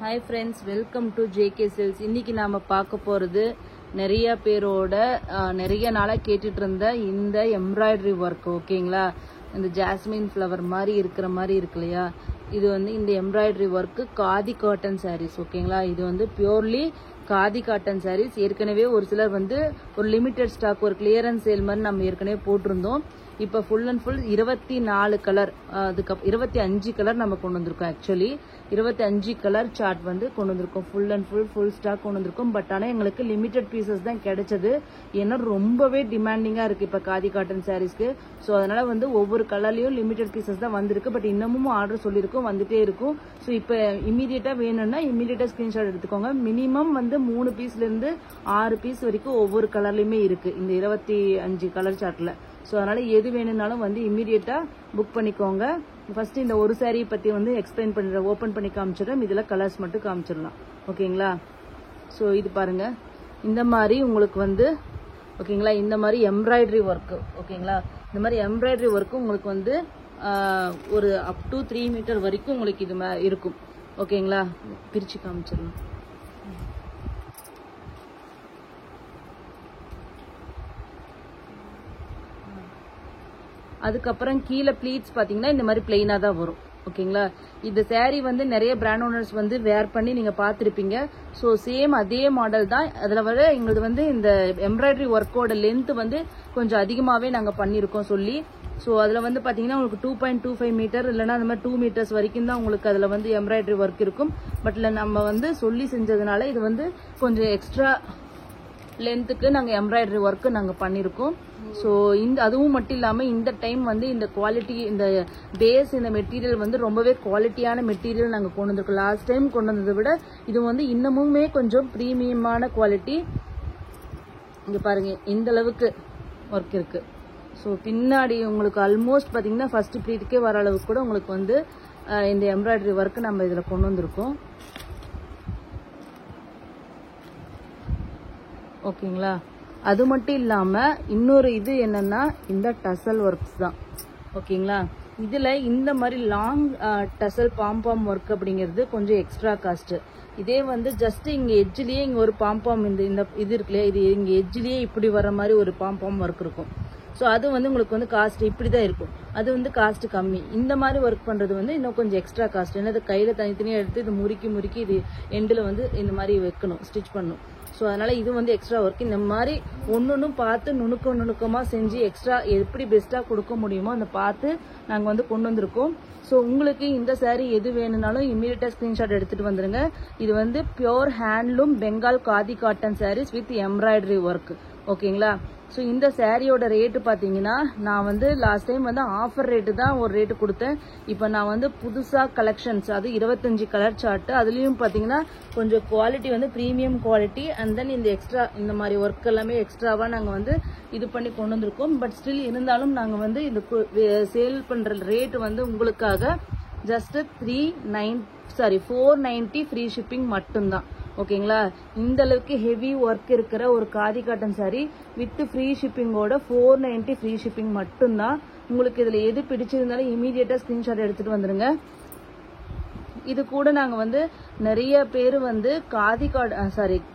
Hi friends, welcome to JK Silks. இன்னைக்கு நாம பார்க்க போறது நிறைய பேரோட நிறைய நாளா கேட்டுட்டு இருந்த இந்த எம்ப்ராய்டரி ஒர்க். ஓகேங்களா, இந்த ஜாஸ்மின் ஃப்ளவர் மாதிரி இருக்கிற மாதிரி இருக்கு இல்லையா, இது வந்து இந்த embroidery work khadi cotton saris. ஓகேங்களா, இது வந்து பியூர்லி காதி காட்டன் சாரீஸ். ஏற்கனவே ஒரு சிலர் வந்து ஒரு லிமிடெட் ஸ்டாக், ஒரு கிளியரன்ஸ் சேல் மாதிரி நம்ம ஏற்கனவே போட்டிருந்தோம். இப்போ ஃபுல் அண்ட் ஃபுல் 24 கலர், அதுக்கு 25 கலர் நம்ம கொண்டு வந்திருக்கோம். ஆக்சுவலி 25 கலர் சார்ட் வந்து கொண்டு வந்திருக்கோம். ஃபுல் அண்ட் ஃபுல் ஸ்டாக் கொண்டு வந்திருக்கோம். பட் ஆனால் எங்களுக்கு லிமிடெட் பீசஸ் தான் கிடைச்சது. ஏன்னா ரொம்பவே டிமாண்டிங்காக இருக்குது இப்போ காதி காட்டன் சாரீஸ்க்கு. ஸோ அதனால வந்து ஒவ்வொரு கலர்லையும் லிமிடெட் பீசஸ் தான் வந்திருக்கு. பட் இன்னமும் ஆர்டர் சொல்லியிருக்கோம், வந்துட்டே இருக்கும். ஸோ இப்போ இமீடியட்டாக வேணும்னா இமீடியட்டாக ஸ்கிரீன்ஷாட் எடுத்துக்கோங்க. மினிமம் வந்து 3 பீஸ்லேருந்து 6 பீஸ் வரைக்கும் ஒவ்வொரு கலர்லையுமே இருக்குது இந்த 25 கலர் சார்ட்டில். ஸோ அதனால எது வேணும்னாலும் வந்து இமீடியட்டா புக் பண்ணிக்கோங்க. ஃபர்ஸ்ட் இந்த ஒரு சாரீ பத்தி வந்து எக்ஸ்பிளைன் பண்ணிடுறேன், ஓப்பன் பண்ணி காமிச்சிடுறேன். இதில் கலர்ஸ் மட்டும் காமிச்சிடலாம். ஓகேங்களா, ஸோ இது பாருங்க, இந்த மாதிரி உங்களுக்கு வந்து ஓகேங்களா, இந்த மாதிரி எம்ப்ராய்டரி ஒர்க்கு. ஓகேங்களா, இந்த மாதிரி எம்ப்ராய்டரி ஒர்க்கு உங்களுக்கு வந்து ஒரு அப் டு 3 மீட்டர் வரைக்கும் உங்களுக்கு இது இருக்கும். ஓகேங்களா, பிரிச்சு காமிச்சிடலாம். அதுக்கப்புறம் கீழே ப்ளீட்ஸ் பார்த்தீங்கன்னா இந்த மாதிரி பிளெயினாக தான் வரும். ஓகேங்களா, இந்த சாரீ வந்து நிறைய பிராண்ட் ஓனர்ஸ் வந்து வேர் பண்ணி நீங்கள் பார்த்துருப்பீங்க. ஸோ சேம் அதே மாடல் தான். அதில் வர எங்களுக்கு வந்து இந்த எம்ப்ராய்டரி ஒர்க்கோட லென்த் வந்து கொஞ்சம் அதிகமாகவே நாங்கள் பண்ணியிருக்கோம் சொல்லி. ஸோ அதில் வந்து பார்த்தீங்கன்னா உங்களுக்கு 2.25 மீட்டர் இல்லைனா அந்த மாதிரி 2 மீட்டர்ஸ் வரைக்கும் தான் உங்களுக்கு அதில் வந்து எம்ப்ராய்டரி ஒர்க் இருக்கும். பட் இல்லை நம்ம வந்து சொல்லி செஞ்சதுனால இது வந்து கொஞ்சம் எக்ஸ்ட்ரா லென்த்துக்கு நாங்கள் எம்ப்ராய்டரி ஒர்க்கு நாங்கள் பண்ணியிருக்கோம். ஸோ இந்த அதுவும் மட்டும் இல்லாமல் இந்த டைம் வந்து இந்த குவாலிட்டி, இந்த பேஸ், இந்த மெட்டீரியல் வந்து ரொம்பவே குவாலிட்டியான மெட்டீரியல் நாங்கள் கொண்டு வந்திருக்கோம். லாஸ்ட் டைம் கொண்டு வந்ததை விட இது வந்து இன்னமுமே கொஞ்சம் ப்ரீமியமான குவாலிட்டி. இங்கே பாருங்க, இந்த அளவுக்கு ஒர்க் இருக்கு. ஸோ பின்னாடி உங்களுக்கு ஆல்மோஸ்ட் பார்த்தீங்கன்னா ஃபர்ஸ்ட் ப்ளீட்டுக்கே வர அளவுக்கு கூட உங்களுக்கு வந்து இந்த எம்ப்ராய்டரி ஒர்க்கு நம்ம இதில் கொண்டு வந்திருக்கோம். ஓகேங்களா, அது மட்டும் இல்லாமல் இன்னொரு இது என்னன்னா இந்த டசல் ஒர்க்ஸ் தான். ஓகேங்களா, இதில் இந்த மாதிரி லாங் டசல் பாம்பாம் ஒர்க் அப்படிங்கிறது கொஞ்சம் எக்ஸ்ட்ரா காஸ்ட். இதே வந்து ஜஸ்ட் இங்கே எட்ஜ்லேயே இங்கே ஒரு பாம்பாம் இந்த இது இருக்கு இல்லையா, இது இங்கே எட்ஜ்லேயே இப்படி வர மாதிரி ஒரு பாம்பாம் ஒர்க் இருக்கும். ஸோ அது வந்து உங்களுக்கு வந்து காஸ்ட் இப்படி தான் இருக்கும். அது வந்து காஸ்ட் கம்மி. இந்த மாதிரி ஒர்க் பண்ணுறது வந்து இன்னும் கொஞ்சம் எக்ஸ்ட்ரா காஸ்ட். ஏன்னா அது கையில் தனித்தனியாக எடுத்து இது முறுக்கி இது எண்டில் வந்து இந்த மாதிரி வைக்கணும், ஸ்டிச் பண்ணணும். ஸோ அதனால் இது வந்து எக்ஸ்ட்ரா ஒர்க். இந்த மாதிரி ஒன்றும் பார்த்து நுணுக்கமாக செஞ்சு எக்ஸ்ட்ரா எப்படி பெஸ்ட்டாக கொடுக்க முடியுமோ அதை பார்த்து நாங்கள் வந்து கொண்டு வந்திருக்கோம். ஸோ உங்களுக்கு இந்த சாரீ எது வேணும்னாலும் இமீடியட்டாக ஸ்க்ரீன்ஷாட் எடுத்துகிட்டு வந்துடுங்க. இது வந்து pure handloom Bengal khadi cotton saris with embroidery work. ஓகேங்களா, ஸோ இந்த சாரியோட ரேட்டு பார்த்தீங்கன்னா நான் வந்து லாஸ்ட் டைம் வந்து ஆஃபர் ரேட்டு தான் ஒரு ரேட்டு கொடுத்தேன். இப்போ நான் வந்து புதுசாக கலெக்ஷன்ஸ், அது 25 கலர் சார்ட்டு, அதுலேயும் பார்த்தீங்கன்னா கொஞ்சம் குவாலிட்டி வந்து ப்ரீமியம் குவாலிட்டி. அண்ட் தென் இந்த எக்ஸ்ட்ரா இந்த மாதிரி ஒர்க் எல்லாமே எக்ஸ்ட்ராவாக நாங்கள் வந்து இது பண்ணி கொண்டு வந்திருக்கோம். பட் ஸ்டில் இருந்தாலும் நாங்கள் வந்து இந்த சேல் பண்ணுற ரேட்டு வந்து உங்களுக்காக ஜஸ்ட் 490 ஃப்ரீ ஷிப்பிங் மட்டும்தான். ஓகேங்களா, இந்த அளவுக்கு ஹெவி ஒர்க் இருக்கிற ஒரு khadi cotton sari with free ஷிப்பிங்கோட 490 ஃப்ரீ ஷிப்பிங் மட்டும்தான். உங்களுக்கு இதில் எது பிடிச்சிருந்தாலும் இமீடியட்டாக ஸ்கிரீன்ஷாட் எடுத்துகிட்டு வந்துடுங்க. இது கூட நாங்கள் வந்து நிறைய பேர் வந்து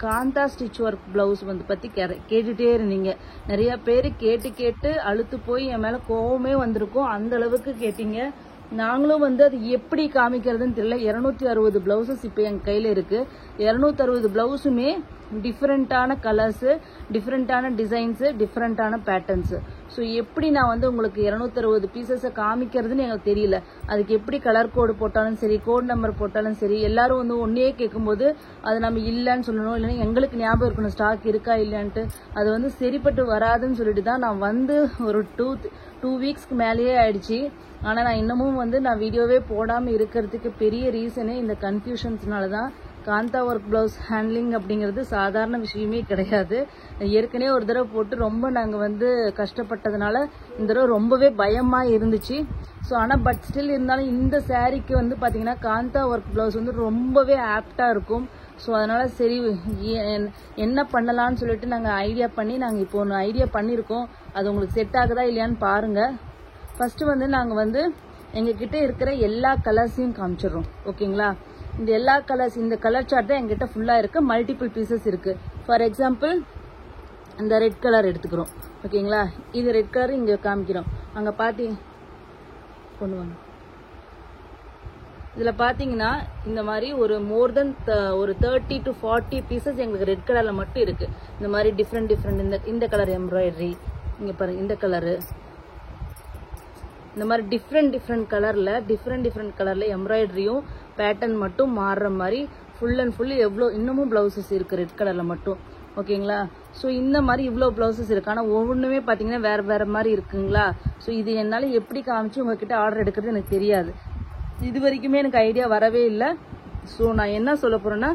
காந்தா ஸ்டிச் ஒர்க் பிளவுஸ் வந்து பற்றி கேட்டுகிட்டே இருந்தீங்க. நிறைய பேர் கேட்டு அழுத்து போய் என் மேலே கோவமே வந்திருக்கும். அந்த அளவுக்கு கேட்டீங்க. நாங்களும் வந்து அது எப்படி காமிக்கிறதுன்னு தெரியல. 260 பிளவுசஸ் இப்போ என் கையில் இருக்கு. 260 பிளவுஸுமே டிஃப்ரெண்டான கலர்ஸு, டிஃப்ரெண்டான டிசைன்ஸு, டிஃப்ரெண்டான பேட்டர்ன்ஸு. ஸோ எப்படி நான் வந்து உங்களுக்கு 260 பீசஸை காமிக்கிறதுன்னு எங்களுக்கு தெரியல. அதுக்கு எப்படி கலர் கோடு போட்டாலும் சரி, கோட் நம்பர் போட்டாலும் சரி, எல்லாரும் வந்து ஒன்னே கேட்கும்போது அது நம்ம இல்லைன்னு சொல்லணும், இல்லைன்னா எங்களுக்கு ஞாபகம் இருக்கணும் ஸ்டாக் இருக்கா இல்லையான்ட்டு. அது வந்து சரிப்பட்டு வராதுன்னு சொல்லிட்டு தான் நான் வந்து ஒரு 2 வீக்ஸ்க்கு மேலேயே ஆயிடுச்சு. ஆனால் நான் இன்னமும் வந்து நான் வீடியோவே போடாமல் இருக்கிறதுக்கு பெரிய ரீசனே இந்த கன்ஃபியூஷன்ஸ்னால தான். காந்தா ஒர்க் பிளவுஸ் ஹேண்ட்லிங் அப்படிங்கிறது சாதாரண விஷயமே கிடையாது. ஏற்கனவே ஒரு தடவை போட்டு ரொம்ப நாங்கள் வந்து கஷ்டப்பட்டதுனால இந்த தடவை ரொம்பவே பயமாக இருந்துச்சு. ஸோ ஆனால் பட் ஸ்டில் இருந்தாலும் இந்த சாரீக்கு வந்து பார்த்தீங்கன்னா காந்தா ஒர்க் பிளவுஸ் வந்து ரொம்பவே ஆப்டாக இருக்கும். ஸோ அதனால் சரி என்ன பண்ணலான்னு சொல்லிட்டு நாங்கள் ஐடியா பண்ணி நாங்கள் இப்போ ஒன்று ஐடியா பண்ணியிருக்கோம். அது உங்களுக்கு செட் ஆகுதா இல்லையான்னு பாருங்கள். ஃபர்ஸ்ட் வந்து நாங்கள் வந்து எங்ககிட்ட இருக்கிற எல்லா கலர்ஸையும் காமிச்சிடுறோம். ஓகேங்களா, இந்த எல்லா கலர்ஸ் இந்த கலர் சார்ட் தான் எங்கிட்ட ஃபுல்லாக இருக்கு. மல்டிபிள் பீசஸ் இருக்கு. ஃபார் எக்ஸாம்பிள் இந்த ரெட் கலர் எடுத்துக்கிறோம். ஓகேங்களா, இது ரெட் கலர் இங்கே காமிக்கிறோம். அங்கே பார்த்தீங்க கொண்டு வாங்க. இதில் பார்த்தீங்கன்னா இந்த மாதிரி ஒரு மோர் தென் ஒரு 30 to 40 பீசஸ் எங்களுக்கு ரெட் கலரில் மட்டும் இருக்குது. இந்த மாதிரி டிஃப்ரெண்ட் இந்த கலர் எம்ப்ராய்டரி, இங்கே பாருங்கள் இந்த கலரு, இந்த மாதிரி டிஃப்ரெண்ட் கலரில் எம்ப்ராய்டரியும் பேட்டர்ன் மட்டும் மாறுற மாதிரி ஃபுல் அண்ட் ஃபுல் எவ்வளோ இன்னமும் ப்ளவுசஸ் இருக்குது ரெட் கலரில் மட்டும். ஓகேங்களா, ஸோ இந்த மாதிரி இவ்வளோ ப்ளவுசஸ் இருக்குது. ஆனால் ஒவ்வொன்றுமே பார்த்தீங்கன்னா வேறு மாதிரி இருக்குங்களா. ஸோ இது என்னால் எப்படி காமிச்சு உங்ககிட்ட ஆர்டர் எடுக்கிறது எனக்கு தெரியாது. இது வரைக்குமே எனக்கு ஐடியா வரவே இல்லை. ஸோ நான் என்ன சொல்ல போகிறேன்னா,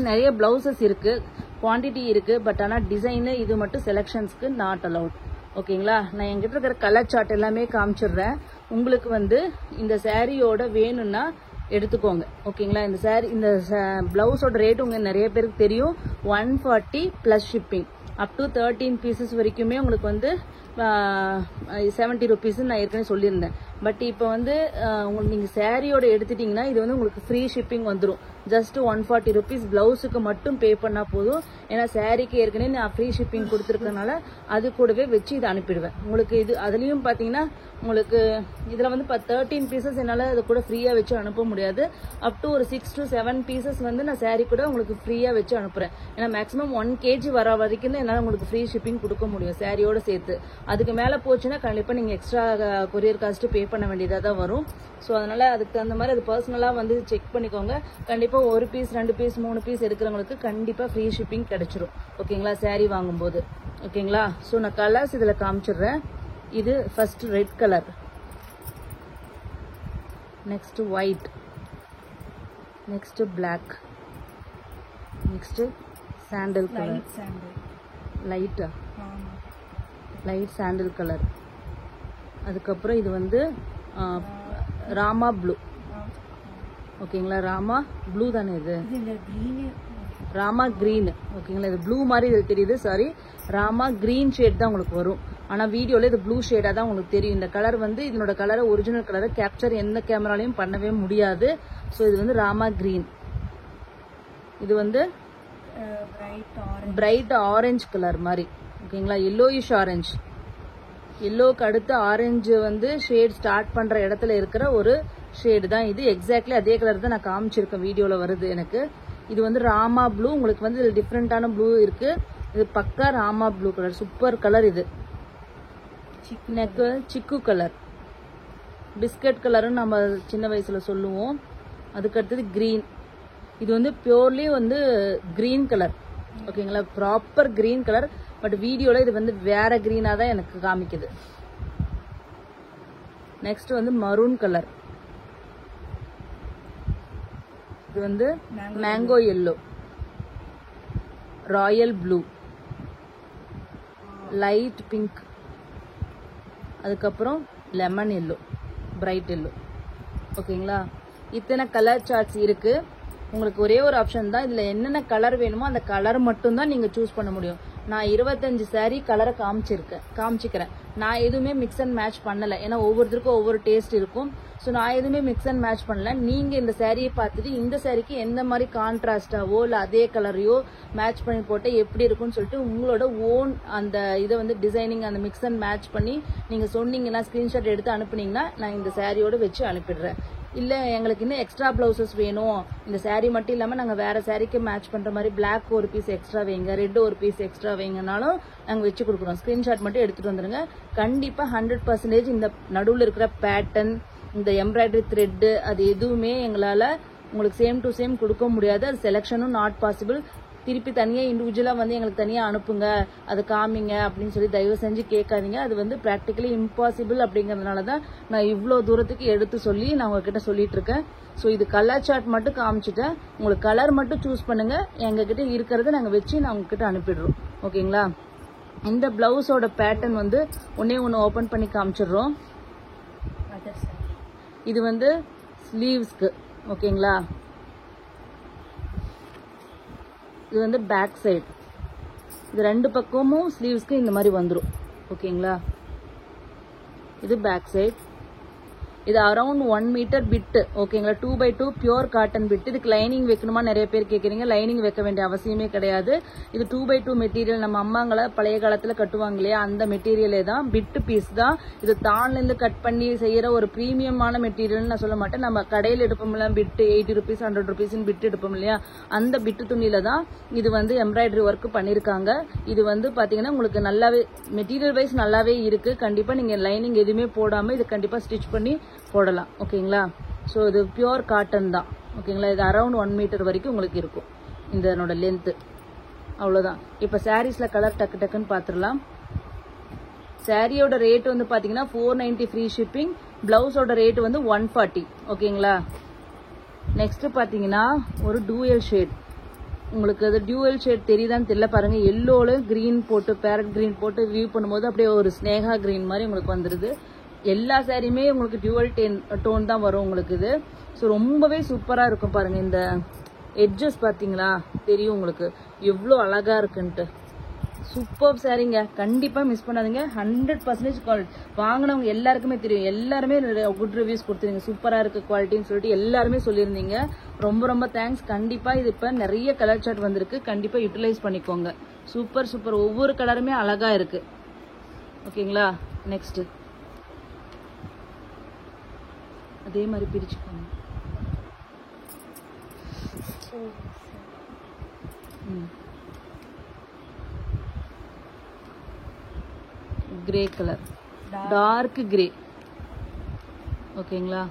நிறைய ப்ளவுசஸ் இருக்குது, குவான்டிட்டி இருக்குது. பட் ஆனால் டிசைனு இது மட்டும் செலெக்ஷன்ஸ்க்கு நாட் அலவுட். ஓகேங்களா, நான் என்கிட்ட இருக்கிற கலர் சார்ட் எல்லாமே காமிச்சிடுறேன். உங்களுக்கு வந்து இந்த சாரியோட வேணும்னா எடுத்துக்கோங்க. ஓகேங்களா, இந்த சாரி இந்த ப்ளவுஸோட ரேட் உங்களுக்கு நிறைய பேருக்கு தெரியும். 140 plus shipping. Up to 13 pieces வரைக்குமே உங்களுக்கு வந்து 70 ருபீஸ்ன்னு நான் ஏற்கனவே சொல்லியிருந்தேன். பட் இப்போ வந்து உங்களுக்கு நீங்கள் சாரியோட எடுத்துட்டிங்கன்னா இது வந்து உங்களுக்கு ஃப்ரீ ஷிப்பிங் வந்துடும். ஜஸ்ட் 140 ருபீஸ் ப்ளவுஸுக்கு மட்டும் பே பண்ணால் போதும். ஏன்னா சாரிக்கு ஏற்கனவே நான் ஃப்ரீ ஷிப்பிங் கொடுத்துருக்கனால அது கூடவே வச்சு இதை அனுப்பிடுவேன் உங்களுக்கு. இது அதுலேயும் பார்த்தீங்கன்னா உங்களுக்கு இதில் வந்து 13 பீசஸ் என்னால் அது கூட ஃப்ரீயாக வச்சு அனுப்ப முடியாது. அப் டு ஒரு 6 to 7 பீசஸ் வந்து நான் சாரி கூட உங்களுக்கு ஃப்ரீயாக வச்சு அனுப்புகிறேன். ஏன்னா மேக்ஸிமம் 1 kg வர வரைக்கும் தான் என்னால் உங்களுக்கு ஃப்ரீ ஷிப்பிங் கொடுக்க முடியும் சாரியோட சேர்த்து. அதுக்கு மேலே போச்சுன்னா கண்டிப்பாக நீங்கள் எக்ஸ்ட்ரா கொரியர் காஸ்ட்டு பே பண்ண வேண்டியதாக தான் வரும். ஸோ அதனால் அதுக்கு தகுந்த மாதிரி அது பர்சனலாக வந்து செக் பண்ணிக்கோங்க. கண்டிப்பாக 1 பீஸ் 2 பீஸ் 3 பீஸ் எடுக்கிறவங்களுக்கு கண்டிப்பாக ஃப்ரீ ஷிப்பிங் கிடைச்சிரும். ஓகேங்களா, சாரீ வாங்கும்போது. ஓகேங்களா, ஸோ நான் கலர்ஸ் இதில் காமிச்சிடுறேன். இது first red colour, next white, next black, next sandal colour, light sandal colour. அதுக்கப்புறம் இது வந்து ராமா ப்ளூ. ஓகேங்களா, ராமா ப்ளூ தானே இது, ராமா கிரீன். ஓகேங்களா, இது ப்ளூ மாதிரி இது தெரியுது. சாரி, ராமா கிரீன் ஷேட் தான் உங்களுக்கு வரும். ஆனால் வீடியோவில் இது ப்ளூ ஷேடாக தான் உங்களுக்கு தெரியும். இந்த கலர் வந்து இதனோட கலரை ஒரிஜினல் கலரை கேப்சர் எந்த கேமராலையும் பண்ணவே முடியாது. ஸோ இது வந்து ராமா கிரீன். இது வந்து பிரைட் ஆரஞ்சு கலர் மாதிரி. ஓகேங்களா, எல்லோயிஷ் ஆரஞ்சு. எல்லோக்கு அடுத்து ஆரஞ்சு வந்து ஷேட் ஸ்டார்ட் பண்ணுற இடத்துல இருக்கிற ஒரு ஷேடு தான் இது. எக்ஸாக்ட்லி அதே கலர் தான் நான் காமிச்சிருக்கேன், வீடியோவில் வருது எனக்கு. இது வந்து ராமா ப்ளூ. உங்களுக்கு வந்து இதில் டிஃப்ரெண்ட்டான ப்ளூ இருக்கு. இது பக்கா Rama blue colour, super colour. இது நெக்கு சிக்கு கலர், பிஸ்கட் கலர்னு நம்ம சின்ன வயசுல சொல்லுவோம். அதுக்கு அடுத்தது கிரீன். இது வந்து பியூர்லி வந்து கிரீன் கலர். ஓகேங்களா, ப்ராப்பர் கிரீன் கலர். பட் வீடியோல இது வந்து வேற கிரீனா தான் எனக்கு காமிக்குது. நெக்ஸ்ட் வந்து மரூன் கலர். இது வந்து mango yellow, Royal blue, light pink, அதுக்கப்புறம் லெமன் எல்லோ, பிரைட் எல்லோ. ஓகேங்களா, இத்தனை கலர் சார்ட்ஸ் இருக்கு. உங்களுக்கு ஒரே ஒரு ஆப்ஷன் தான், இதுல என்னென்ன கலர் வேணுமோ அந்த கலர் மட்டும் தான் நீங்க சூஸ் பண்ண முடியும். நான் 25 சாரீ கலரை காமிச்சிக்கிறேன். நான் எதுவுமே மிக்ஸ் அண்ட் மேட்ச் பண்ணல. ஏன்னா ஒவ்வொருத்தருக்கும் ஒவ்வொரு டேஸ்ட் இருக்கும். ஸோ நான் எதுவுமே மிக்ஸ் அண்ட் மேட்ச் பண்ணல. நீங்க இந்த சாரியை பார்த்துட்டு இந்த சாரிக்கு எந்த மாதிரி கான்ட்ராஸ்டாவோ இல்லை அதே கலரையோ மேட்ச் பண்ணி போட்டு எப்படி இருக்கும்னு சொல்லிட்டு உங்களோட ஓன் அந்த இதை வந்து டிசைனிங் அந்த மிக்ஸ் அண்ட் மேட்ச் பண்ணி நீங்க சொன்னீங்கன்னா ஸ்கிரீன்ஷாட் எடுத்து அனுப்புனீங்கன்னா நான் இந்த சாரியோட வச்சு அனுப்பிடுறேன். இல்லை எங்களுக்கு இன்னும் எக்ஸ்ட்ரா ப்ளவுசஸ் வேணும், இந்த சாரீ மட்டும் இல்லாமல் நாங்கள் வேற சாரீக்கு மேட்ச் பண்ணுற மாதிரி பிளாக் ஒரு பீஸ் எக்ஸ்ட்ரா வைங்க, ரெட் ஒரு பீஸ் எக்ஸ்ட்ரா வைங்கனாலும் நாங்கள் வச்சு கொடுக்குறோம். ஸ்க்ரீன்ஷாட் மட்டும் எடுத்துகிட்டு வந்துடுங்க. கண்டிப்பாக 100% இந்த நடுவில் இருக்கிற பேட்டர்ன், இந்த எம்ப்ராய்டரி த்ரெட்டு அது எதுவுமே எங்களால் உங்களுக்கு சேம் டு சேம் கொடுக்க முடியாது. அது செலெக்ஷனும் நாட் பாசிபிள். திருப்பி தனியாக இண்டிவிஜுவலாக வந்து எங்களுக்கு தனியாக அனுப்புங்க, அது காமிங்க அப்படின்னு சொல்லி தயவு செஞ்சு கேட்காதீங்க. அது வந்து ப்ராக்டிக்கலி இம்பாசிபிள். அப்படிங்கிறதுனால தான் நான் இவ்வளோ தூரத்துக்கு எடுத்து சொல்லி நான் உங்ககிட்ட சொல்லிட்டு இருக்கேன். ஸோ இது கலர் சார்ட் மட்டும் காமிச்சிட்டேன். உங்களுக்கு கலர் மட்டும் சூஸ் பண்ணுங்க. எங்ககிட்ட இருக்கிறத நாங்கள் வச்சு நான் உங்ககிட்ட அனுப்பிடுறோம். ஓகேங்களா, இந்த பிளவுஸோட பேட்டர்ன் வந்து ஒன்னே ஒன்று ஓப்பன் பண்ணி காமிச்சிடுறோம். இது வந்து ஸ்லீவ்ஸ்க்கு. ஓகேங்களா, இது வந்து பேக் சைடு. இது ரெண்டு பக்கமும் ஸ்லீவ்ஸ்க்கு இந்த மாதிரி வந்துடும். ஓகேங்களா, இது பேக் சைடு. இது அரௌண்ட் 1 மீட்டர் பிட்டு ஓகேங்களா. 2x2 pure cotton bit. இதுக்கு லைனிங் வைக்கணுமா நிறைய பேர் கேட்குறீங்க. லைனிங் வைக்க வேண்டிய அவசியமே கிடையாது. இது 2x2 மெட்டீரியல். நம்ம அம்மாங்களை பழைய காலத்தில் கட்டுவாங்க இல்லையா, அந்த மெட்டீரியலே தான், பிட்டு பீஸ் தான். இது தான்லேருந்து கட் பண்ணி செய்யற ஒரு ப்ரீமியமான மெட்டீரியல்னு நான் சொல்ல மாட்டேன். நம்ம கடையில் எடுப்போம்ல பிட்டு 80 rupees 100 rupees பிட்டு எடுப்போம் இல்லையா, அந்த பிட்டு துணியில தான் இது வந்து எம்ப்ராய்டரி ஒர்க் பண்ணியிருக்காங்க. இது வந்து பார்த்தீங்கன்னா உங்களுக்கு நல்லாவே மெட்டீரியல் வைஸ் நல்லாவே இருக்கு. கண்டிப்பாக நீங்கள் லைனிங் எதுவுமே போடாமல் இது கண்டிப்பாக ஸ்டிச் பண்ணி போடலாம் ஓகேங்களா. ஸோ இது பியூர் காட்டன் தான் ஓகேங்களா. இது அரௌண்ட் 1 மீட்டர் வரைக்கும் உங்களுக்கு இருக்கும் இதனோட லென்த்து. அவ்வளோதான். இப்போ சாரீஸில் கலர் டக்கு டக்குன்னு பார்த்துடலாம். சாரியோட ரேட் வந்து பார்த்தீங்கன்னா 490 ஃப்ரீ ஷிப்பிங். பிளவுஸோட ரேட் வந்து 140 ஓகேங்களா. நெக்ஸ்ட் பார்த்தீங்கன்னா ஒரு டூயல் ஷேட். உங்களுக்கு அது டியூவல் ஷேட் தெரியுதான்னு தெரியல பாருங்க. எல்லோல கிரீன் போட்டு பேரட் கிரீன் போட்டு வியூ பண்ணும்போது அப்படியே ஒரு ஸ்னேகா கிரீன் மாதிரி உங்களுக்கு வந்துருது. எல்லா சாரியுமே உங்களுக்கு டியூவல் டோன் தான் வரும் உங்களுக்கு இது. ஸோ ரொம்பவே சூப்பராக இருக்கும் பாருங்க. இந்த எட்ஜஸ் பார்த்தீங்களா, தெரியும் உங்களுக்கு எவ்வளோ அழகா இருக்குன்ட்டு. சூப்பர் சாரிங்க, கண்டிப்பாக மிஸ் பண்ணாதீங்க. 100% குவாலிட்டி. வாங்கினவங்க எல்லாருக்குமே தெரியும். எல்லாருமே குட் ரிவ்யூஸ் கொடுத்துருங்க. சூப்பராக இருக்கு குவாலிட்டின்னு சொல்லிட்டு எல்லாருமே சொல்லியிருந்தீங்க. ரொம்ப ரொம்ப தேங்க்ஸ். கண்டிப்பாக இது இப்போ நிறைய கலர் சார்ட் வந்திருக்கு. கண்டிப்பாக யூட்டிலைஸ் பண்ணிக்கோங்க. Super super. ஒவ்வொரு கலருமே அழகா இருக்கு ஓகேங்களா. நெக்ஸ்ட் அதே மாதிரி பிரிச்சுக்கோங்க. கிரே கலர், டார்க் கிரே ஓகேங்களா.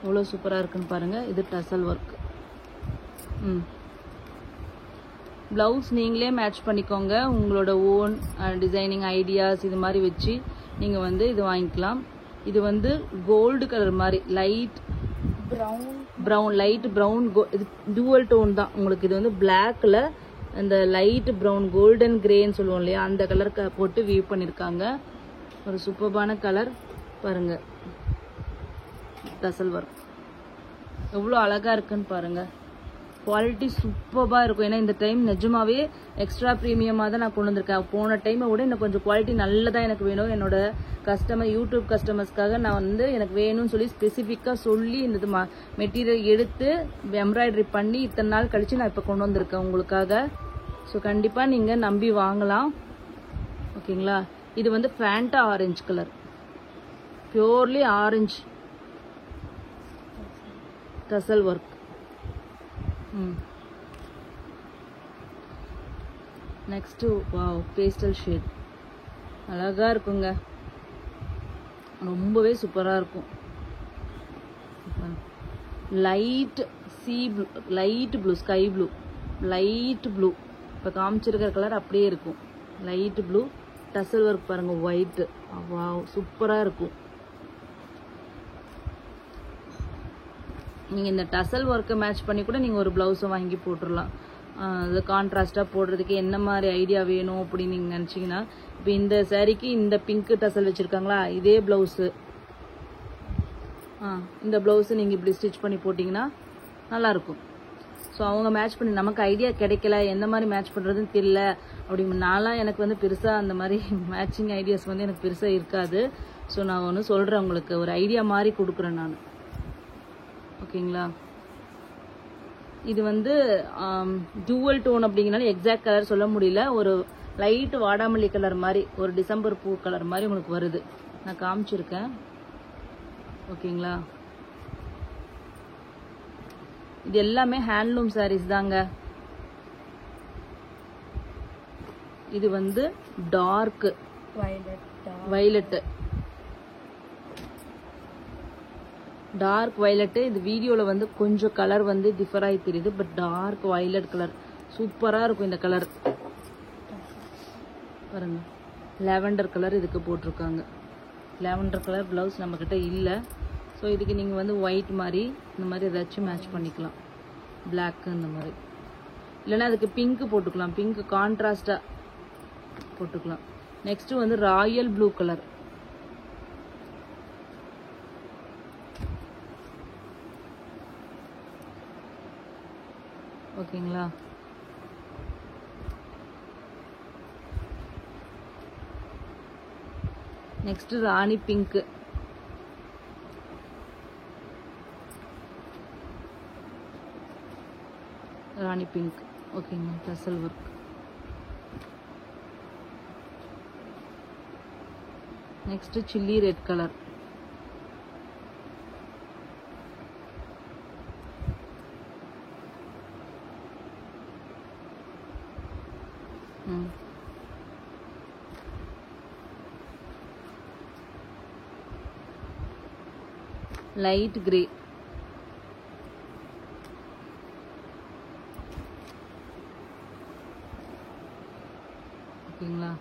எவ்வளோ சூப்பராக இருக்குன்னு பாருங்க. இது டசல் ஒர்க். பிளவுஸ் நீங்களே மேட்ச் பண்ணிக்கோங்க. உங்களோட ஓன் டிசைனிங் ஐடியாஸ் இது மாதிரி வச்சு நீங்கள் வந்து இது வாங்கிக்கலாம். இது வந்து கோல்டு கலர் மாதிரி லைட் ப்ரௌன் லைட் ப்ரௌன். இது டூவல் டோன் தான் உங்களுக்கு. இது வந்து பிளாக்ல இந்த லைட் ப்ரௌன் கோல்டன் கிரேன்னு சொல்லுவோம் இல்லையா, அந்த கலர் போட்டு வியூ பண்ணியிருக்காங்க. ஒரு சூப்பர்பான கலர் பாருங்க. டசல் ஒர்க் எவ்வளோ அழகா இருக்குன்னு பாருங்க. குவாலிட்டி சூப்பராக இருக்கும். ஏன்னா இந்த டைம் நிஜமாவே எக்ஸ்ட்ரா ப்ரீமியமாக தான் நான் கொண்டு வந்திருக்கேன். போன டைமை விட இன்னும் கொஞ்சம் குவாலிட்டி நல்லதாக எனக்கு வேணும். என்னோட கஸ்டமர் யூடியூப் கஸ்டமர்ஸ்க்காக நான் வந்து எனக்கு வேணும்னு சொல்லி ஸ்பெசிஃபிக்காக சொல்லி இந்த மெட்டீரியல் எடுத்து எம்ப்ராய்டரி பண்ணி இத்தனை நாள் கழிச்சு நான் இப்போ கொண்டு வந்திருக்கேன் உங்களுக்காக. ஸோ கண்டிப்பாக நீங்கள் நம்பி வாங்கலாம் ஓகேங்களா. இது வந்து Fanta orange colour, purely orange tassel work. Next wow pastel shade அழகா இருக்குங்க. ரொம்பவே சூப்பராக இருக்கும். Light sea blue, light blue, sky blue, light blue. இப்போ காமிச்சிருக்கிற கலர் அப்படியே இருக்கும். லைட் ப்ளூ டசல் ஒர்க் பாருங்க. ஒயிட் வாவ் சூப்பராக இருக்கும். நீங்கள் இந்த டசல் ஒர்க்கை மேட்ச் பண்ணி கூட நீங்கள் ஒரு ப்ளவுஸை வாங்கி போட்டுடலாம். அது கான்ட்ராஸ்டாக போடுறதுக்கு என்ன மாதிரி ஐடியா வேணும் அப்படின்னு நீங்கள் நினச்சிங்கன்னா, இப்போ இந்த சாரீக்கு இந்த பிங்க் டசல் வச்சுருக்காங்களா, இதே ப்ளவுஸு இந்த ப்ளவுஸு நீங்கள் இப்படி ஸ்டிச் பண்ணி போட்டிங்கன்னா நல்லாயிருக்கும். ஸோ அவங்க மேட்ச் பண்ணி நமக்கு ஐடியா கிடைக்கல, எந்த மாதிரி மேட்ச் பண்ணுறதுன்னு தெரியல அப்படின்னாலாம் எனக்கு வந்து பெருசாக அந்த மாதிரி மேட்சிங் ஐடியாஸ் வந்து எனக்கு பெருசாக இருக்காது. ஸோ நான் ஒன்று சொல்கிறேன், உங்களுக்கு ஒரு ஐடியா மாதிரி கொடுக்குறேன் நான் ஓகேங்களா. இது வந்து டூவல் டோன் அப்படிங்கிறனால எக்ஸாக்ட் கலர் சொல்ல முடியல. ஒரு லைட் வாடாமல்லி கலர் மாதிரி, ஒரு டிசம்பர் பூ கலர் மாதிரி உங்களுக்கு வருது. நான் காமிச்சிருக்கேன் ஓகேங்களா. இது எல்லாமே ஹேண்ட்லூம் சாரீஸ் தாங்க. இது வந்து டார்க் வயலட், டார்க் வயலட்டு. இது வீடியோவில் வந்து கொஞ்சம் கலர் வந்து டிஃபர் ஆகி தெரியுது, பட் டார்க் வயலட் கலர் சூப்பராக இருக்கும். இந்த கலர் பாருங்க. லாவெண்டர் கலர் இதுக்கு போட்டிருக்காங்க. லாவெண்டர் கலர் ப்ளவுஸ் நம்மக்கிட்ட இல்லை. ஸோ இதுக்கு நீங்கள் வந்து ஒயிட் மாதிரி இந்த மாதிரி ஏதாச்சும் மேட்ச் பண்ணிக்கலாம். பிளாக்கு இந்த மாதிரி, இல்லைன்னா அதுக்கு பிங்க் போட்டுக்கலாம். பிங்க் கான்ட்ராஸ்டாக போட்டுக்கலாம். நெக்ஸ்ட்டு வந்து ராயல் ப்ளூ கலர். ஓகேங்களா. Next Rani pink. Rani pink. ஓகேங்க, tassel work. Next chilli red colour. Light grey. ஓகேங்களா?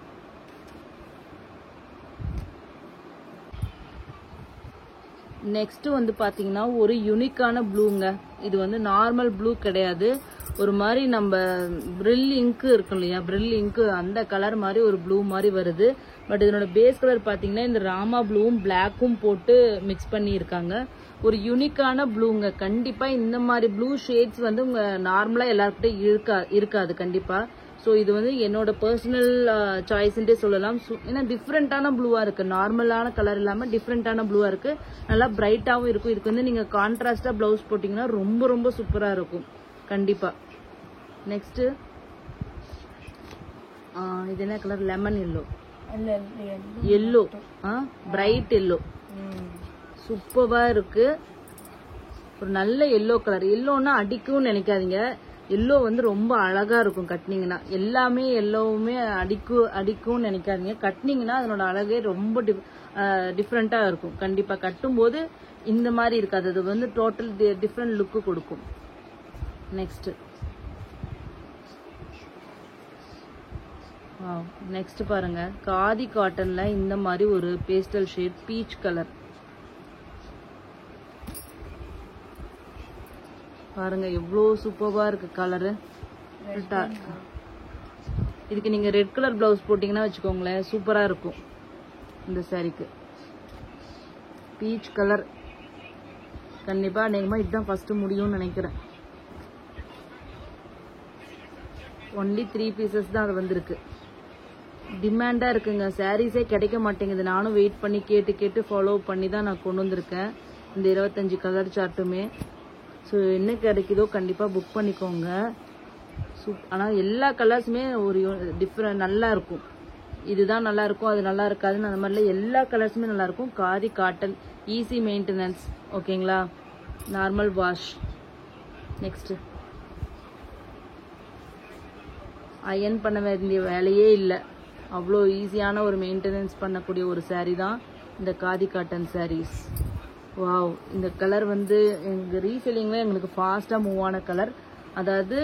நெக்ஸ்ட் வந்து பாத்தீங்கன்னா ஒரு யூனிக்கான ப்ளூங்க. இது வந்து நார்மல் ப்ளூ கிடையாது, ஒரு மாதிரி நம்ம பிரில் இங்கு இருக்கும் இல்லையா, பிரில் இங்கு அந்த கலர் மாதிரி ஒரு ப்ளூ மாதிரி வருது. பட் இதனோட பேஸ் கலர் பாத்தீங்கன்னா இந்த ராமா ப்ளூவும் பிளாக்கும் போட்டு மிக்ஸ் பண்ணி இருக்காங்க. ஒரு யூனிக்கான ப்ளூங்க. கண்டிப்பா இந்த மாதிரி ப்ளூ ஷேட்ஸ் வந்து உங்க நார்மலா எல்லாருக்கிட்டையும் இருக்காது கண்டிப்பா. ஸோ இது வந்து என்னோட பர்சனல் சாய்ஸ்ன்றே சொல்லலாம். ஏன்னா டிஃப்ரெண்டான ப்ளூவா இருக்கு, நார்மலான கலர் இல்லாம டிஃப்ரெண்டான ப்ளூவா இருக்கு, நல்லா பிரைட்டாவும் இருக்கும். இதுக்கு வந்து நீங்க கான்ட்ராஸ்டா பிளவுஸ் போட்டீங்கன்னா ரொம்ப ரொம்ப சூப்பரா இருக்கும் கண்டிப்பா. நெக்ஸ்ட் இது என்ன colour? Lemon yellow. Yellow, bright yellow, சூப்பரா இருக்கு. ஒரு நல்ல எல்லோ கலர். எல்லோன்னா அடிக்கும்னு நினைக்காதீங்க, எல்லோ வந்து ரொம்ப அழகா இருக்கும் கட்டினீங்கன்னா. எல்லாமே எல்லோவுமே அடிக்கும்னு நினைக்காதீங்க, கட்டினீங்கன்னா அதனோட அழகே ரொம்ப டிஃப்ரெண்டா இருக்கும். கண்டிப்பா கட்டும் போது இந்த மாதிரி இருக்காது, அது வந்து டோட்டல் டிஃப்ரெண்ட் லுக்கு கொடுக்கும். நெக்ஸ்ட் நெக்ஸ்ட் பாருங்க, காதி காட்டன்ல இந்த மாதிரி ஒரு பேஸ்டல் ஷேட் பீச் கலர் பாருங்க, எவ்வளோ சூப்பரா இருக்கு கலரு. இதுக்கு நீங்க ரெட் கலர் பிளவுஸ் போட்டீங்கன்னா வச்சுக்கோங்களேன், சூப்பரா இருக்கும் இந்த சாரிக்கு. பீச் கலர் கண்டிப்பா அநேகமா இதுதான் ஃபர்ஸ்ட் முடியும்னு நினைக்கிறேன். ஒன்லி 3 பீசஸ் தான் அது வந்திருக்கு. டிமாண்டா இருக்குங்க, சாரீஸே கிடைக்க மாட்டேங்குது. நானும் வெயிட் பண்ணி கேட்டு ஃபாலோ பண்ணி தான் நான் கொண்டு வந்திருக்கேன் இந்த 25 கலர் சார்ட்டுமே. ஸோ என்ன கிடைக்குதோ கண்டிப்பாக புக் பண்ணிக்கோங்க. ஆனால் எல்லா கலர்ஸுமே ஒரு டிஃப்ரெண்ட் நல்லா இருக்கும். இதுதான் நல்லா இருக்கும், அது நல்லா இருக்காதுன்னு அந்த மாதிரில எல்லா கலர்ஸுமே நல்லா இருக்கும். Khadi cotton, easy maintenance. ஓகேங்களா? Normal wash. நெக்ஸ்ட் அயன் பண்ண வேண்டிய வேலையே இல்லை, அவ்வளோ ஈஸியான ஒரு மெயின்டெனன்ஸ் பண்ணக்கூடிய ஒரு சாரீ தான் இந்த காதி காட்டன் சாரீஸ். வாவ், இந்த கலர் வந்து எங்கள் ரீஃபில்லிங்கில் எங்களுக்கு ஃபாஸ்ட்டாக மூவ் ஆன கலர். அதாவது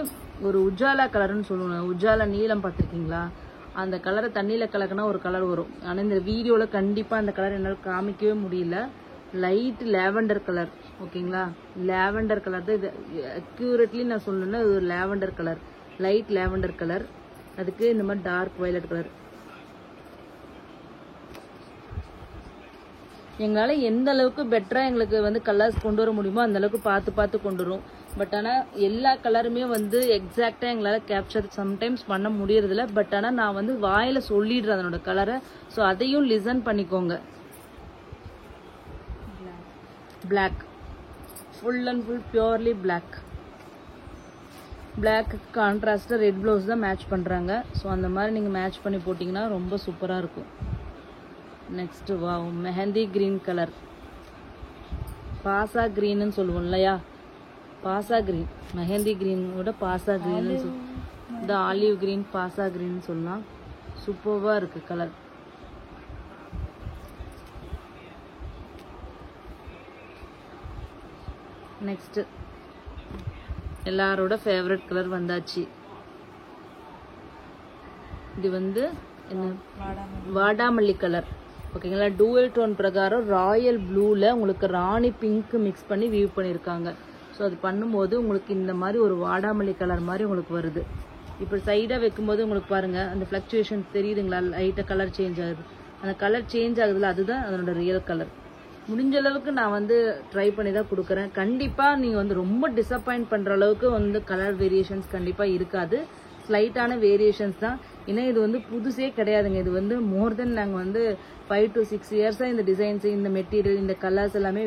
ஒரு உஜாலா கலர்னு சொல்லுவோம், உஜாலா நீலம் பார்த்துருக்கீங்களா? அந்த கலரை தண்ணியில் கலக்கினா ஒரு கலர் வரும். ஆனால் இந்த வீடியோவில் கண்டிப்பாக அந்த கலர் என்னால் காமிக்கவே முடியல. Light lavender colour. ஓகேங்களா? லேவெண்டர் கலர் தான் இது. அக்யூரேட்லி நான் சொல்லணும்னா இது ஒரு lavender colour, light lavender colour. அதுக்கு இந்த மாதிரி டார்க் வயலட் கலர். எங்களால் எந்த அளவுக்கு பெட்டராக எங்களுக்கு வந்து கலர்ஸ் கொண்டு வர முடியுமோ அந்த அளவுக்கு பார்த்து கொண்டு வரும். பட் ஆனால் எல்லா கலருமே வந்து எக்ஸாக்டாக எங்களால் கேப்சர் சம்டைம்ஸ் பண்ண முடியறதில்ல. பட் ஆனால் நான் வந்து வாயில் சொல்லிடுறேன் அதனோட கலரை. ஸோ அதையும் லிசன் பண்ணிக்கோங்க. Black, full and full purely black. Black கான்ட்ராஸ்டாக ரெட் ப்ளவுஸ் தான் மேட்ச் பண்ணுறாங்க. ஸோ அந்த மாதிரி நீங்கள் மேட்ச் பண்ணி போட்டிங்கன்னா ரொம்ப சூப்பராக இருக்கும். Next wow, mehndi green colour. பாசா கிரீன்னு சொல்லுவோம் இல்லையா, பாசா கிரீன். மெஹந்தி கிரீனோட பாசா கிரீன், இந்த ஆலிவ் கிரீன் பாசா கிரீன் சொல்லலாம். சூப்பராக இருக்கு கலர். நெக்ஸ்ட் எல்லாரோட ஃபேவரட் கலர் வந்தாச்சு. இது வந்து என்ன, வாடாமல்லி கலர். ஓகேங்களா? டூவல் டோன் பிரகாரம் ராயல் ப்ளூவில் உங்களுக்கு ராணி பிங்க் மிக்ஸ் பண்ணி வியூ பண்ணியிருக்காங்க. ஸோ அது பண்ணும்போது உங்களுக்கு இந்த மாதிரி ஒரு வாடாமல்லி கலர் மாதிரி உங்களுக்கு வருது. இப்போ சைடாக வைக்கும்போது உங்களுக்கு பாருங்கள் அந்த ஃப்ளக்சுவேஷன் தெரியுதுங்களா? லைட்டாக கலர் சேஞ்ச் ஆகுது. அந்த கலர் சேஞ்ச் ஆகுதுல, அதுதான் அதனோட ரியல் கலர். முடிஞ்ச அளவுக்கு நான் வந்து ட்ரை பண்ணி தான் கொடுக்குறேன். கண்டிப்பாக நீங்கள் வந்து ரொம்ப டிசப்பாயிண்ட் பண்ணுற அளவுக்கு வந்து கலர் வேரியேஷன்ஸ் கண்டிப்பாக இருக்காது. ஸ்லைட்டான வேரியேஷன்ஸ் தான். ஏன்னா இது வந்து புதுசே கிடையாதுங்க. இது வந்து மோர் தென் நாங்கள் வந்து 5 to 6 இயர்ஸாக இந்த டிசைன்ஸ், இந்த மெட்டீரியல், இந்த கலர்ஸ் எல்லாமே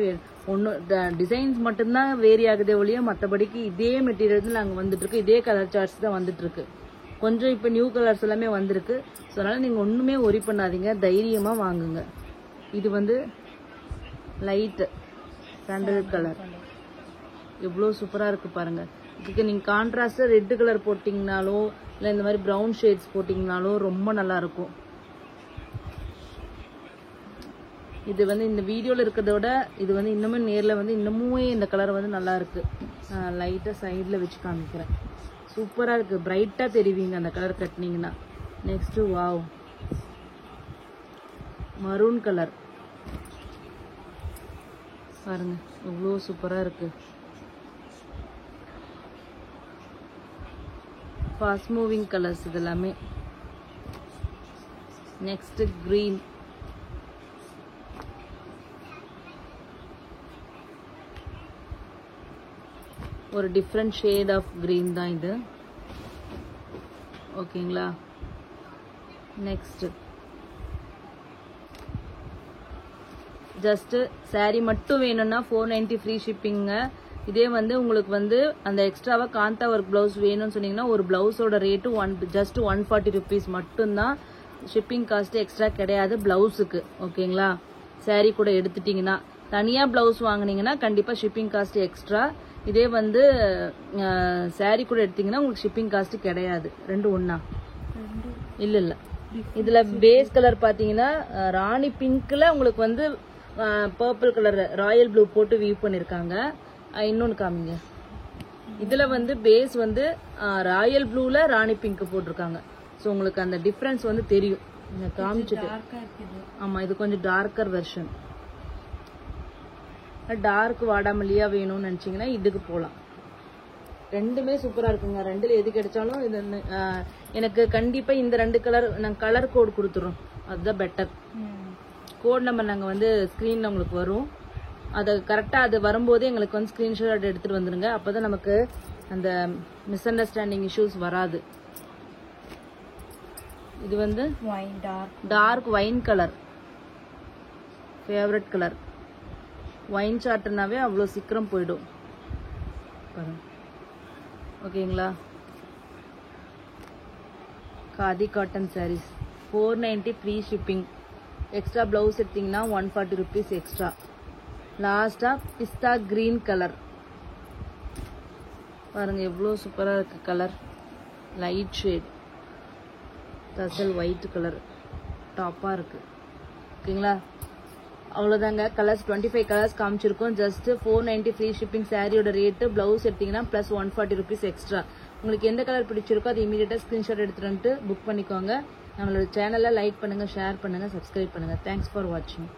டிசைன்ஸ் மட்டும்தான் வேரி ஆகுதே ஒழிய மற்றபடிக்கு இதே மெட்டீரியல் நாங்கள் வந்துட்டு இருக்கு. இதே கலர் சார்ட்ஸ் தான் வந்துட்டு இருக்கு. கொஞ்சம் இப்போ நியூ கலர்ஸ் எல்லாமே வந்திருக்கு. ஸோ அதனால நீங்கள் ஒன்றுமே ஒரி பண்ணாதீங்க, தைரியமாக வாங்குங்க. இது வந்து லைட் சாண்டல் கலர் எவ்வளோ சூப்பராக இருக்கு பாருங்க. இதுக்கு நீங்கள் கான்ட்ராஸ்டாக ரெட் கலர் போட்டிங்கனாலோ இல்லை இந்த மாதிரி ப்ரௌன் ஷேட்ஸ் போட்டிங்கனாலோ ரொம்ப நல்லா இருக்கும். இது வந்து இந்த வீடியோவில் இருக்கிறத விட இது வந்து இன்னுமே நேரில் வந்து இன்னமுமே இந்த கலர் வந்து நல்லா இருக்கு. லைட்டாக சைடில் வச்சு காமிக்கிறேன். சூப்பராக இருக்கு, பிரைட்டாக தெரிவிங்க அந்த கலர் கட்டினீங்கன்னா. நெக்ஸ்ட் வாவ் மரூன் கலர் பாருங்க எவ்வளோ சூப்பராக இருக்கு. ஃபாஸ்ட் மூவிங் கலர்ஸ் இது எல்லாமே. நெக்ஸ்ட் கிரீன், ஒரு டிஃப்ரெண்ட் ஷேட் ஆஃப் கிரீன் தான் இது. ஓகேங்களா. நெக்ஸ்ட் ஜஸ்ட் சாரி மட்டும் வேணும்னா 490 ஃப்ரீ ஷிப்பிங்க. இதே வந்து உங்களுக்கு வந்து அந்த எக்ஸ்ட்ராவாக காந்தா ஒர்க் பிளவுஸ் வேணும்னு சொன்னீங்கன்னா ஒரு பிளவுஸோட ரேட்டு ஜஸ்ட் 140 rupees மட்டும்தான். ஷிப்பிங் காஸ்ட் எக்ஸ்ட்ரா கிடையாது பிளவுஸுக்கு. ஓகேங்களா. சாரி கூட எடுத்துட்டீங்கன்னா, தனியாக பிளவுஸ் வாங்கினீங்கன்னா கண்டிப்பாக ஷிப்பிங் காஸ்ட் எக்ஸ்ட்ரா. இதே வந்து சாரி கூட எடுத்தீங்கன்னா உங்களுக்கு ஷிப்பிங் காஸ்ட் கிடையாது. ரெண்டு ஒண்ணா? இல்ல இதுல பேஸ் கலர் பாத்தீங்கன்னா ராணி பிங்க்ல உங்களுக்கு வந்து பர்பிள் கலர் ராயல் ப்ளூ போட்டு வீவ் பண்ணிருக்காங்க. இன்னொன்னு காமிங்க. இதுல வந்து பேஸ் வந்து ராயல் ப்ளூல ராணி பிங்க் போட்டிருக்காங்க. ஸோ உங்களுக்கு அந்த டிஃபரன்ஸ் வந்து தெரியும். காமிச்சிட்டு ஆமா இது கொஞ்சம் டார்க்கர் வெர்ஷன். டார்க் வாடாமல்லியா வேணும்னு நினைச்சீங்கன்னா இதுக்கு போகலாம். ரெண்டுமே சூப்பரா இருக்குங்க. ரெண்டுல எது கிடைச்சாலும் இது எனக்கு கண்டிப்பா இந்த ரெண்டு கலர் நாங்கள் கலர் கோட் கொடுத்துறோம். அதுதான் பெட்டர். கோட் நம்பர் நாங்கள் வந்து ஸ்க்ரீனில் உங்களுக்கு வரும். அதை கரெக்டாக அது வரும்போது எங்களுக்கு வந்து ஸ்க்ரீன்ஷாட் எடுத்துகிட்டு வந்துடுங்க. அப்போ தான் நமக்கு அந்த மிஸ் அண்டர்ஸ்டாண்டிங் இஷ்யூஸ் வராது. இது வந்து dark wine colour, favourite colour. Wine சார்ட்னாவே அவ்வளோ சீக்கிரம் போயிடும். ஓகேங்களா. Khadi cotton saris 490 free shipping. Extra blouse எடுத்தீங்கன்னா 140 rupees எக்ஸ்ட்ரா. லாஸ்டா பிஸ்தா கிரீன் கலர் பாருங்க எவ்வளோ சூப்பராக இருக்கு colour. Light shade tassel white colour டாப்பாக இருக்கு. ஓகேங்களா. அவ்வளோதாங்க. கலர்ஸ் 25 கலர்ஸ் காமிச்சிருக்கோம். Just 490 free shipping. சாரியோட ரேட்டு பிளவுஸ் எடுத்தீங்கன்னா ப்ளஸ் 140 rupees எக்ஸ்ட்ரா. உங்களுக்கு எந்த கலர் பிடிச்சிருக்கோ அது இமீடியட்டாக ஸ்க்ரீன்ஷாட் எடுத்துட்டு வந்துட்டு புக் பண்ணிக்கோங்க. நம்மளோட சேனலை லைக் பண்ணுங்க, ஷேர் பண்ணுங்க, சப்ஸ்கிரைப் பண்ணுங்க. தேங்க்ஸ் ஃபார் வாட்சிங்.